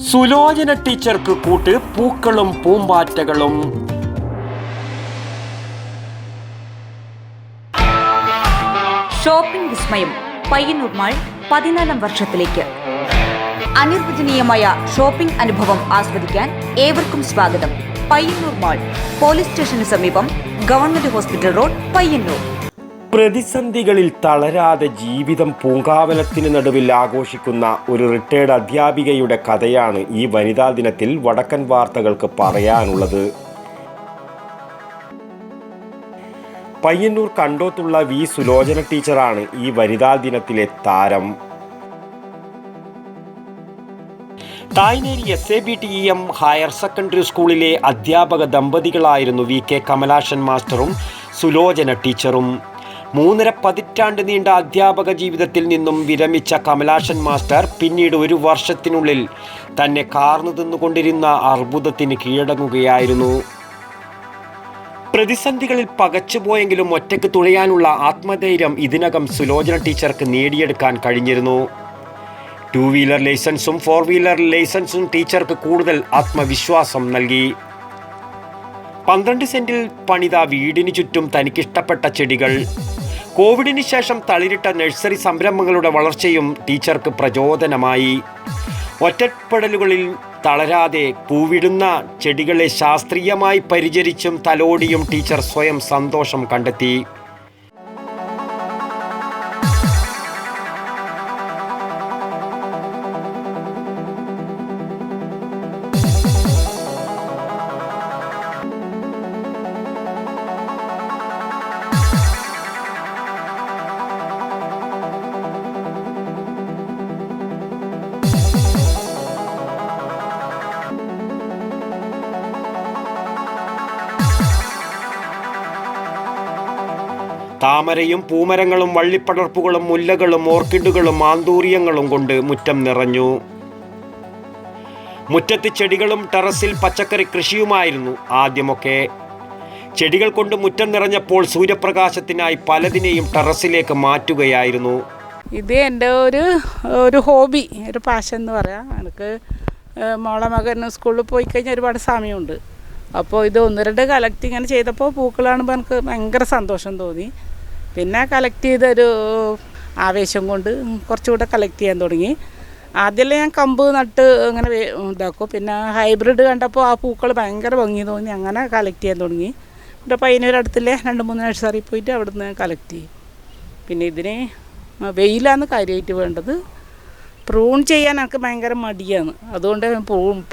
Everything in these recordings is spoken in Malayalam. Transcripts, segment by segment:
സുലോചന ടീച്ചർക്ക് കൂട്ട് പൂക്കളും പൂമ്പാറ്റകളും. ഷോപ്പിംഗ് വിസ്മയം പയ്യന്നൂർ മാൾ 14 വർഷത്തിലേക്ക്. അനിർവചനീയമായ ഷോപ്പിംഗ് അനുഭവം ആസ്വദിക്കാൻ ഏവർക്കും സ്വാഗതം. പയ്യന്നൂർ മാൾ, പോലീസ് സ്റ്റേഷന് സമീപം, ഗവൺമെന്റ് ഹോസ്പിറ്റൽ റോഡ്, പയ്യന്നൂർ. പ്രതിസന്ധികളിൽ തളരാതെ ജീവിതം പൂങ്കാവനത്തിന് നടുവിൽ ആഘോഷിക്കുന്ന ഒരു റിട്ടയർഡ് അധ്യാപികയുടെ കഥയാണ് ഈ വനിതാ ദിനത്തിൽ വടക്കൻ വാർത്തകൾക്ക് പറയാനുള്ളത്. പയ്യന്നൂർ കണ്ടോത്തുള്ള വി സുലോചന ടീച്ചറാണ് ഈ വനിതാ ദിനത്തിലെ താരം. തായ്നേരി SABTEM ഹയർ സെക്കൻഡറി സ്കൂളിലെ അധ്യാപക ദമ്പതികളായിരുന്നു VK കമലാക്ഷൻ മാസ്റ്ററും സുലോചന ടീച്ചറും. 3.5 പതിറ്റാണ്ട് നീണ്ട അധ്യാപക ജീവിതത്തിൽ നിന്നും വിരമിച്ച കമലാക്ഷൻ മാസ്റ്റർ പിന്നീട് 1 വർഷത്തിനുള്ളിൽ തന്നെ കാർന്നു തിന്നുകൊണ്ടിരുന്ന അർബുദത്തിന് കീഴടങ്ങുകയായിരുന്നു. പ്രതിസന്ധികളിൽ പകച്ചുപോയെങ്കിലും ഒറ്റയ്ക്ക് തുഴയാനുള്ള ആത്മധൈര്യം ഇതിനകം സുലോചന ടീച്ചർക്ക് നേടിയെടുക്കാൻ കഴിഞ്ഞിരുന്നു. 2 വീലർ ലൈസൻസും 4 വീലർ ലൈസൻസും ടീച്ചർക്ക് കൂടുതൽ ആത്മവിശ്വാസം നൽകി. 12 സെന്റിൽ പണിത വീടിന് ചുറ്റും തനിക്കിഷ്ടപ്പെട്ട ചെടികൾ. കോവിഡിന് ശേഷം തളിരിട്ട നഴ്സറി സംരംഭങ്ങളുടെ വളർച്ചയും ടീച്ചർക്ക് പ്രചോദനമായി. ഒറ്റപ്പെടലുകളിൽ തളരാതെ പൂവിടുന്ന ചെടികളെ ശാസ്ത്രീയമായി പരിചരിച്ചും തലോടിയും ടീച്ചർ സ്വയം സന്തോഷം കണ്ടെത്തി. താമരയും പൂമരങ്ങളും വള്ളിപ്പടർപ്പുകളും മുല്ലകളും ഓർക്കിഡുകളും ആന്തൂറിയങ്ങളും കൊണ്ട് മുറ്റം നിറഞ്ഞു. മുറ്റത്ത് ചെടികളും ടെറസിൽ പച്ചക്കറി കൃഷിയുമായിരുന്നു ആദ്യമൊക്കെ. ചെടികൾ കൊണ്ട് മുറ്റം നിറഞ്ഞപ്പോൾ സൂര്യപ്രകാശത്തിനായി പലതിനെയും ടെറസിലേക്ക് മാറ്റുകയായിരുന്നു. ഇത് എൻ്റെ ഒരു ഹോബി, ഒരു പാഷൻ എന്ന് പറയാം. എനിക്ക് മോളെ മകൻ സ്കൂളിൽ പോയി കഴിഞ്ഞാൽ ഒരുപാട് സമയമുണ്ട്. അപ്പോൾ ഇത് 1-2 കളക്ട് ഇങ്ങനെ ചെയ്തപ്പോൾ പൂക്കൾ കാണുമ്പോൾ എനിക്ക് ഭയങ്കര സന്തോഷം തോന്നി. പിന്നെ കളക്ട് ചെയ്തൊരു ആവേശം കൊണ്ട് കുറച്ചുകൂടെ കളക്ട് ചെയ്യാൻ തുടങ്ങി. ആദ്യമല്ലേ ഞാൻ കമ്പ് നട്ട് അങ്ങനെ ഇതാക്കും. പിന്നെ ഹൈബ്രിഡ് കണ്ടപ്പോൾ ആ പൂക്കൾ ഭയങ്കര ഭംഗി തോന്നി. അങ്ങനെ കളക്ട് ചെയ്യാൻ തുടങ്ങി. ഇവിടെ പയ്യന്നൂർ അടുത്തില്ലേ 2-3 നഴ്സറി പോയിട്ട് അവിടെ നിന്ന് കളക്ട് ചെയ്യും. പിന്നെ ഇതിന് വെയിലാണ് കാര്യമായിട്ട് വേണ്ടത്. പ്രൂൺ ചെയ്യാൻ എനിക്ക് ഭയങ്കര മടിയാണ്. അതുകൊണ്ട്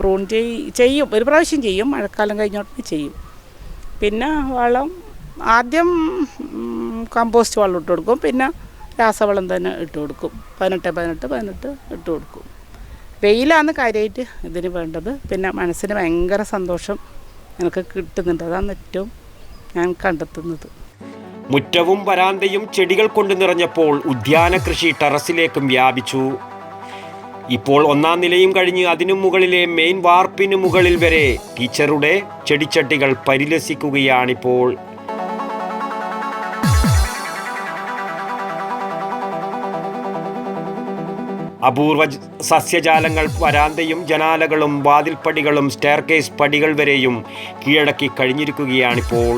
പ്രൂൺ ചെയ്യും, ഒരു പ്രാവശ്യം ചെയ്യും, മഴക്കാലം കഴിഞ്ഞോട്ട് ചെയ്യും. പിന്നെ വളം ആദ്യം കമ്പോസ്റ്റ് വളം ഇട്ട് കൊടുക്കും, പിന്നെ രാസവളം തന്നെ ഇട്ട് കൊടുക്കും. 18 ഇട്ട് കൊടുക്കും. വെയിലാണ് കാര്യമായിട്ട് ഇതിന് വേണ്ടത്. പിന്നെ മനസ്സിന് ഭയങ്കര സന്തോഷം എനിക്ക് കിട്ടുന്നുണ്ട്. അതാണ് ഏറ്റവും ഞാൻ കണ്ടെത്തുന്നത്. മുറ്റവും വരാന്തയും ചെടികൾ കൊണ്ട് നിറഞ്ഞപ്പോൾ ഉദ്യാന കൃഷി ടെറസിലേക്കും വ്യാപിച്ചു. ഇപ്പോൾ 1-ാം നിലയും കഴിഞ്ഞ് അതിനു മുകളിലെ മെയിൻ വാർപ്പിനു മുകളിൽ വരെ ടീച്ചറുടെ ചെടിച്ചട്ടികൾ പരിലസിക്കുകയാണിപ്പോൾ. അപൂർവ സസ്യജാലങ്ങൾ വരാന്തയും ജനാലകളും വാതിൽപ്പടികളും സ്റ്റെയർകേസ് പടികൾ വരെയും കീഴടക്കി കഴിഞ്ഞിരിക്കുകയാണിപ്പോൾ.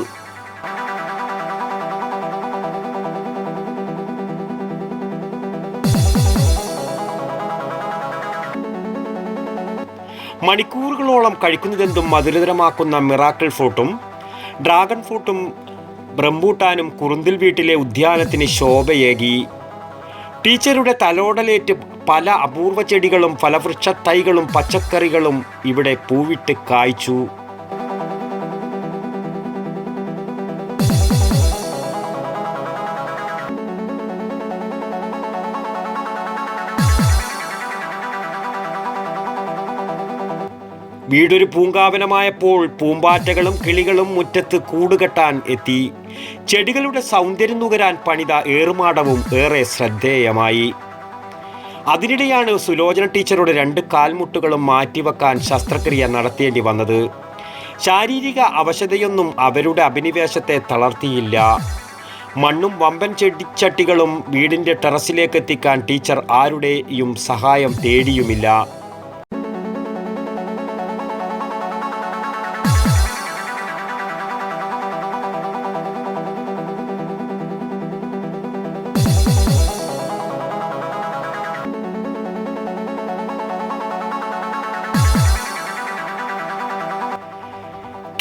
മണിക്കൂറുകളോളം കഴിക്കുന്നതെന്തും മധുരതരമാക്കുന്ന മിറാക്കിൾ ഫ്രൂട്ടും ഡ്രാഗൺ ഫ്രൂട്ടും റംബൂട്ടാനും കുറുന്തിൽ വീട്ടിലെ ഉദ്യാനത്തിന് ശോഭയേകി. ടീച്ചറുടെ തലോടലേറ്റ് പല അപൂർവ ചെടികളും ഫലവൃക്ഷ തൈകളും പച്ചക്കറികളും ഇവിടെ പൂവിട്ട് കായ്ച്ചു. വീടൊരു പൂങ്കാവനമായപ്പോൾ പൂമ്പാറ്റകളും കിളികളും മുറ്റത്ത് കൂടുകെട്ടാൻ എത്തി. ചെടികളുടെ സൗന്ദര്യം നുകരാൻ പണിത ഏറുമാടവും ഏറെ ശ്രദ്ധേയമായി. അതിനിടെയാണ് സുലോചന ടീച്ചറുടെ 2 കാൽമുട്ടുകളും മാറ്റിവെക്കാൻ ശസ്ത്രക്രിയ നടത്തേണ്ടി വന്നത്. ശാരീരിക അവശതയൊന്നും അവരുടെ അഭിനിവേശത്തെ തളർത്തിയില്ല. മണ്ണും വമ്പൻ ചെടിച്ചട്ടികളും വീടിൻ്റെ ടെറസിലേക്ക് എത്തിക്കാൻ ടീച്ചർ ആരുടെയും സഹായം തേടിയുമില്ല.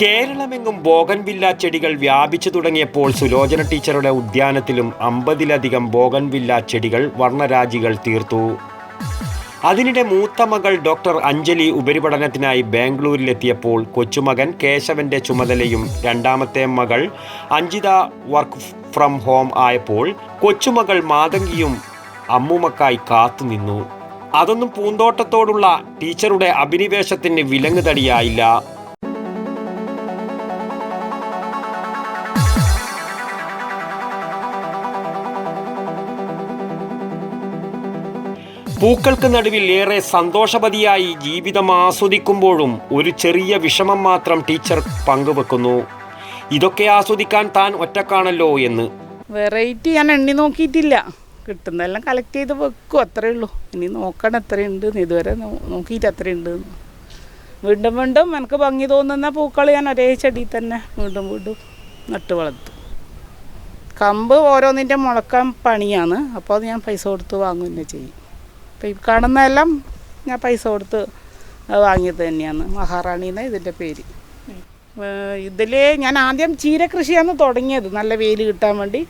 കേരളമെങ്ങും ബോഗൻവില്ല ചെടികൾ വ്യാപിച്ചു തുടങ്ങിയപ്പോൾ സുലോചന ടീച്ചറുടെ ഉദ്യാനത്തിലും 50-ലധികം ബോഗൻവില്ല ചെടികൾ വർണ്ണരാജികൾ തീർത്തു. അതിനിടെ മൂത്ത മകൾ ഡോക്ടർ അഞ്ജലി ഉപരിപഠനത്തിനായി ബാംഗ്ലൂരിലെത്തിയപ്പോൾ കൊച്ചുമകൻ കേശവന്റെ ചുമതലയും രണ്ടാമത്തെ മകൾ അഞ്ജിത വർക്ക് ഫ്രം ഹോം ആയപ്പോൾ കൊച്ചുമകൾ മാതങ്കിയും അമ്മുമക്കായി കാത്തുനിന്നു. അതൊന്നും പൂന്തോട്ടത്തോടുള്ള ടീച്ചറുടെ അഭിനിവേശത്തിന് വിലങ്ങുതടിയായില്ല. പൂക്കൾക്ക് നടുവിൽ ഏറെ സന്തോഷവതിയായി ജീവിതം ആസ്വദിക്കുമ്പോഴും ഒരു ചെറിയ വിഷമം മാത്രം ടീച്ചർ പങ്കുവെക്കുന്നു. ഇതൊക്കെ ആസ്വദിക്കാൻ താൻ ഒറ്റക്കാണല്ലോ എന്ന്. വെറൈറ്റി ഞാൻ എണ്ണി നോക്കിയിട്ടില്ല, കിട്ടുന്നതെല്ലാം കളക്ട് ചെയ്ത് വെക്കും, അത്രയേ ഉള്ളൂ. ഇനി നോക്കണം എത്രയുണ്ട്, ഇതുവരെ നോക്കിയിട്ട് എത്രയുണ്ട്. വീണ്ടും വീണ്ടും എനിക്ക് ഭംഗി തോന്നുന്ന പൂക്കൾ ഞാൻ ഒരേ ചെടി തന്നെ വീണ്ടും വീണ്ടും നട്ട് വളർത്തും. കമ്പ് ഓരോന്നിൻ്റെ മുളക്കാൻ പണിയാണ്, അപ്പോൾ അത് ഞാൻ പൈസ കൊടുത്ത് വാങ്ങുക തന്നെ ചെയ്യും. അപ്പോൾ ഈ കാണുന്നതെല്ലാം ഞാൻ പൈസ കൊടുത്ത് വാങ്ങിയത് തന്നെയാണ്. മഹാറാണി എന്നാണ് ഇതിൻ്റെ പേര്. ഇതിൽ ഞാൻ ആദ്യം ചീര കൃഷിയാണ് തുടങ്ങിയത്. നല്ല വെയിൽ കിട്ടാൻ വേണ്ടി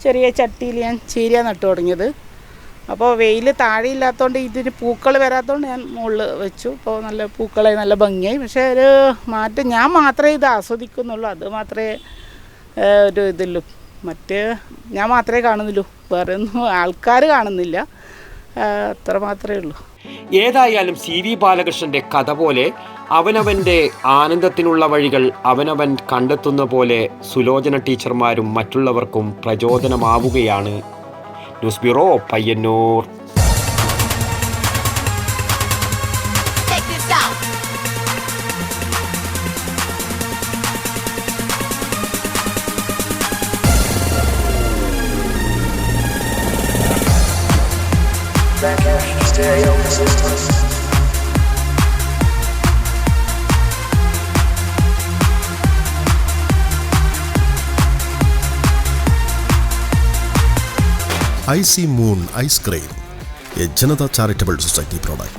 ചെറിയ ചട്ടിയിൽ ഞാൻ ചീര നട്ടു തുടങ്ങിയത്. അപ്പോൾ വെയിൽ താഴെ ഇല്ലാത്തതുകൊണ്ട് ഇതിന് പൂക്കൾ വരാത്തതുകൊണ്ട് ഞാൻ മുകളിൽ വെച്ചു. അപ്പോൾ നല്ല പൂക്കളായി, നല്ല ഭംഗിയായി. പക്ഷേ ഒരു മാറ്റം ഞാൻ മാത്രമേ ഇത് ആസ്വദിക്കുന്നുള്ളൂ, അത് മാത്രമേ ഒരു ഇതുള്ളൂ. മറ്റ് ഞാൻ മാത്രമേ കാണുന്നുള്ളൂ, വേറെ ഒന്നും ആൾക്കാർ കാണുന്നില്ല, അത്ര മാത്രമേ ഉള്ളൂ. ഏതായാലും CV ബാലകൃഷ്ണന്റെ കഥ പോലെ അവനവൻ്റെ ആനന്ദത്തിനുള്ള വഴികൾ അവനവൻ കണ്ടെത്തുന്ന പോലെ സുലോചന ടീച്ചർമാരും മറ്റുള്ളവർക്കും പ്രചോദനമാവുകയാണ്. News bureau, Payyanur. Stereo systems. IC Moon Ice Cream, a Janata Charitable Society product.